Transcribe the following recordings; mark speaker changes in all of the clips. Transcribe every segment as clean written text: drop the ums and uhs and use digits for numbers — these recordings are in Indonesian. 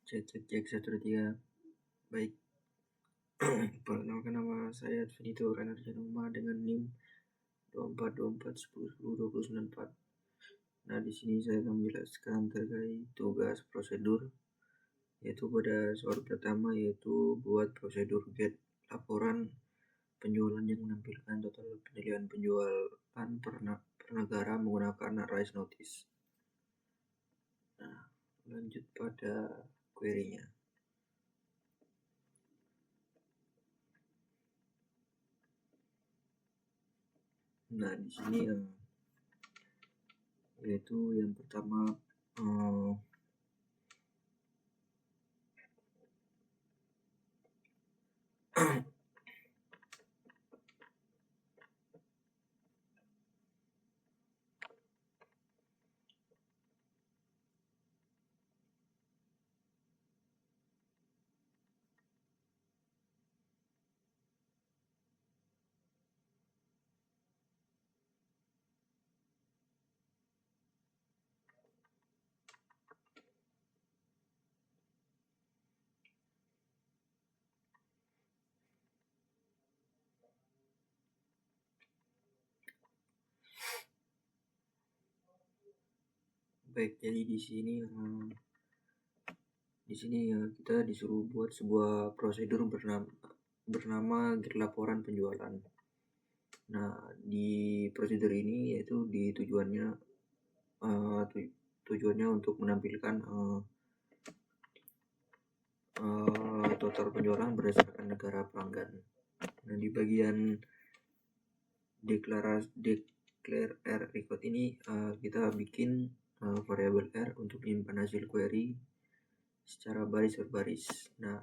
Speaker 1: Cek 1 2 3. Baik. Perkenalkan, nama saya Advenito Renarja Numa dengan NIM 242410102094. Nah, di sini saya akan menjelaskan terkait tugas prosedur, yaitu pada soal pertama, yaitu buat prosedur get laporan penjualan yang menampilkan total penilaian penjualan per negara menggunakan Arise Notice. Nah, lanjut pada query-nya. Nah, di sini yaitu yang pertama baik, jadi di sini kita disuruh buat sebuah prosedur bernama get laporan penjualan. Nah, di prosedur ini yaitu di tujuannya untuk menampilkan total penjualan berdasarkan negara pelanggan. Nah, di bagian declare R record ini kita bikin variabel R untuk menyimpan hasil query secara baris per baris. Nah,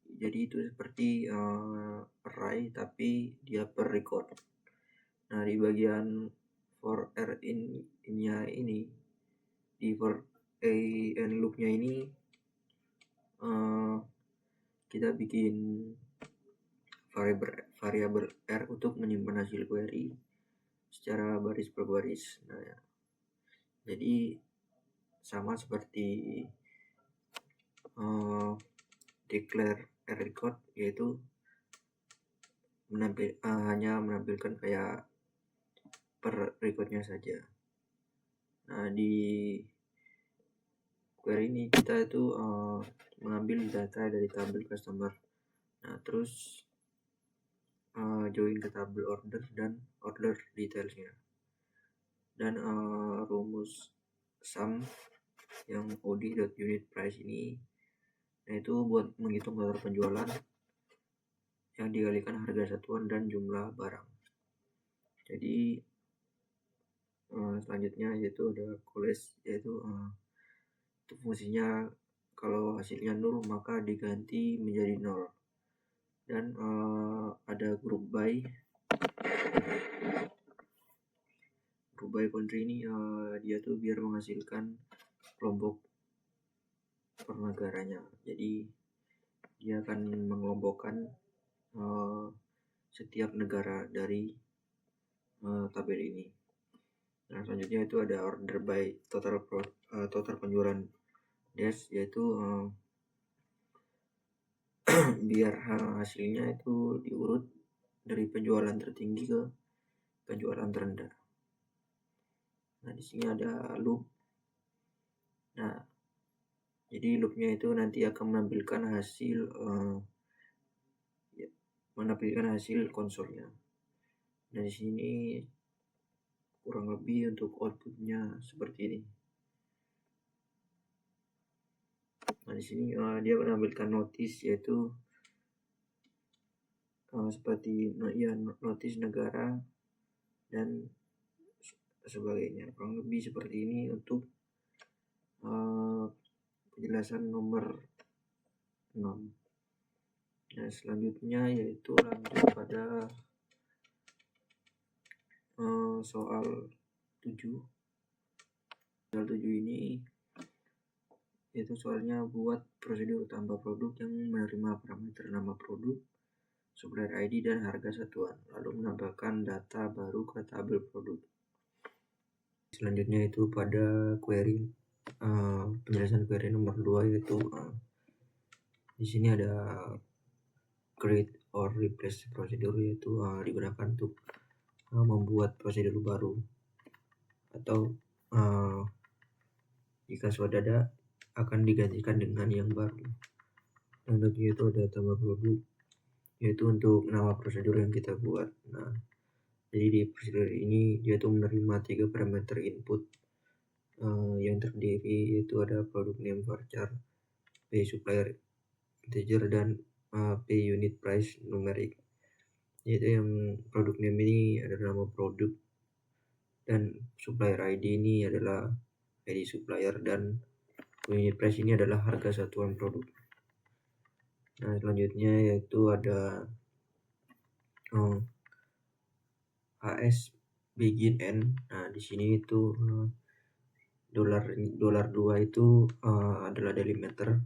Speaker 1: jadi itu seperti array tapi dia per record. Nah, di bagian for R in-nya ini, di for a and loop-nya ini kita bikin variabel R untuk menyimpan hasil query secara baris per baris. Nah, ya. Jadi sama seperti declare R record, yaitu hanya menampilkan kayak per recordnya saja. Nah, di query ini kita itu mengambil data dari tabel customer. Nah, terus join ke tabel order dan order detailsnya, dan rumus sum yang od.unit price ini, yaitu buat menghitung total penjualan yang dikalikan harga satuan dan jumlah barang. Jadi selanjutnya yaitu ada collect, yaitu itu fungsinya kalau hasilnya 0 maka diganti menjadi 0. Dan ada group by country ini, dia tuh biar menghasilkan kelompok per negaranya. Jadi dia akan mengelompokkan setiap negara dari tabel ini. Nah, selanjutnya itu ada order by total penjualan dash, yaitu biar hasilnya itu diurut dari penjualan tertinggi ke penjualan terendah. Nah, di sini ada loop. Nah, jadi loopnya itu nanti akan menampilkan hasil konsolnya. Nah, di sini kurang lebih untuk outputnya seperti ini. Nah, di sini dia menampilkan notice, yaitu seperti notice negara dan sebagainya. Kurang lebih seperti ini untuk penjelasan nomor 6. Nah, selanjutnya yaitu lanjut pada soal 7. Soal 7 ini yaitu soalnya buat prosedur tambah produk yang menerima parameter nama produk, supplier ID, dan harga satuan, lalu menambahkan data baru ke tabel produk. Selanjutnya itu pada query penjelasan query nomor 2 yaitu di sini ada create or replace procedure, yaitu digunakan untuk membuat prosedur baru atau jika sudah ada akan digantikan dengan yang baru. Dan itu ada tambah produk, yaitu untuk nama prosedur yang kita buat. Nah, jadi di prosedur ini dia tuh menerima 3 parameter input yang terdiri yaitu ada product name varchar, p supplier integer, dan p unit price numerik. Yaitu yang product name ini adalah nama produk, dan supplier ID ini adalah ID supplier, dan unit price ini adalah harga satuan produk. Nah, selanjutnya yaitu ada AS begin end. Nah, di sini itu $2 itu adalah delimiter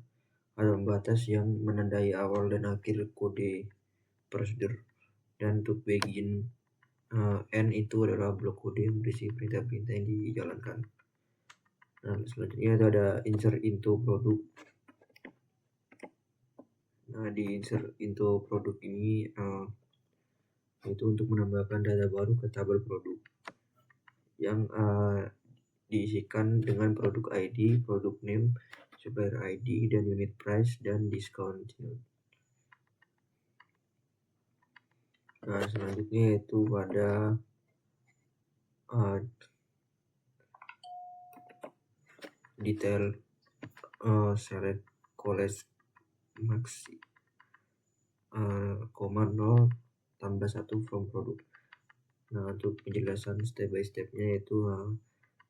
Speaker 1: atau batas yang menandai awal dan akhir kode prosedur. Dan untuk begin end itu adalah blok kode yang berisi perintah-perintah yang dijalankan. Nah, selanjutnya ada insert into produk. Nah, di insert into produk ini itu untuk menambahkan data baru ke tabel produk yang diisikan dengan produk ID, produk name, supplier ID, dan unit price, dan discount. Nah, selanjutnya yaitu pada detail select collect max 0 tambah 1 from produk. Nah, untuk penjelasan step by stepnya yaitu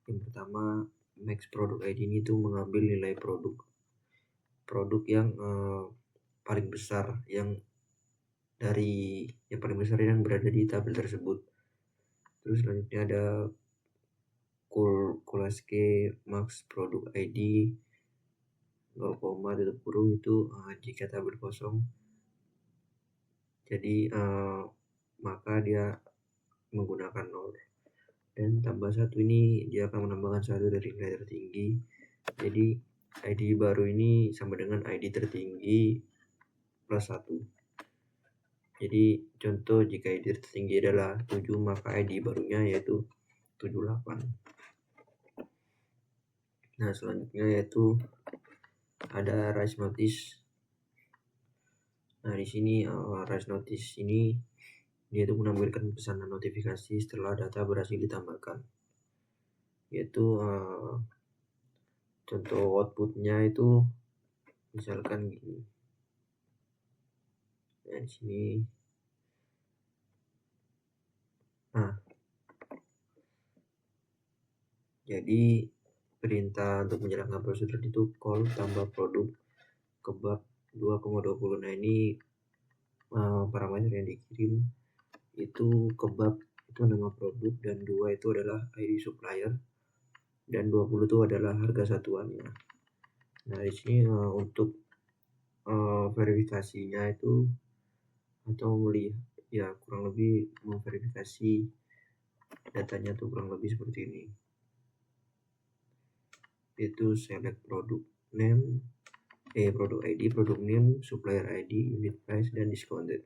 Speaker 1: yang pertama, max product ID ini tuh mengambil nilai produk yang paling besar yang paling besar yang berada di tabel tersebut. Terus selanjutnya ada Kulaske max produk ID 0, tutup kurung itu jika tabel kosong, jadi maka dia menggunakan 0. Dan tambah 1 ini dia akan menambahkan 1 dari nilai tertinggi. Jadi ID baru ini sama dengan ID tertinggi plus 1. Jadi contoh, jika ID tertinggi adalah 7, maka ID barunya yaitu 78. Nah, selanjutnya yaitu ada rise notice. Nah, di sini rise notice ini dia itu menampilkan pesanan notifikasi setelah data berhasil ditambahkan. Yaitu contoh outputnya itu misalkan gini. Nah, di sini jadi perintah untuk menjalankan prosedur itu call tambah produk kebab 2,20. Nah, ini parameter yang dikirim itu kebab itu nama produk, dan 2 itu adalah ID supplier, dan 20 itu adalah harga satuannya. Nah, di sini untuk verifikasinya itu atau melihat ya kurang lebih memverifikasi datanya tuh kurang lebih seperti ini. Itu select produk name, produk ID, produk name, supplier ID, unit price, dan discounted.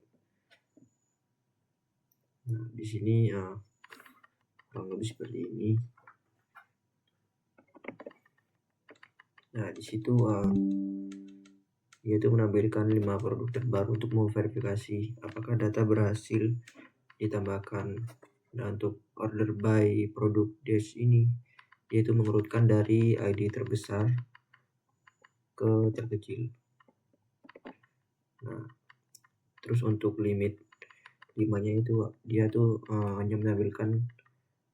Speaker 1: Nah, di sini kurang lebih seperti ini. Nah, di situ yaitu menampilkan 5 produk terbaru untuk memverifikasi apakah data berhasil ditambahkan. Nah, untuk order by produk dash ini yaitu mengurutkan dari ID terbesar ke terkecil. Nah, terus untuk limit 5-nya itu dia tuh hanya menampilkan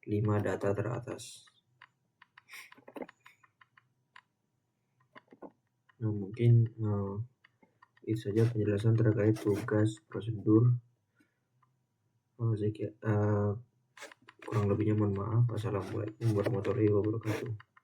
Speaker 1: 5 data teratas. Nah, mungkin itu saja penjelasan terkait tugas prosedur. Kurang lebihnya mohon maaf. Assalamualaikum warahmatullahi wabarakatuh.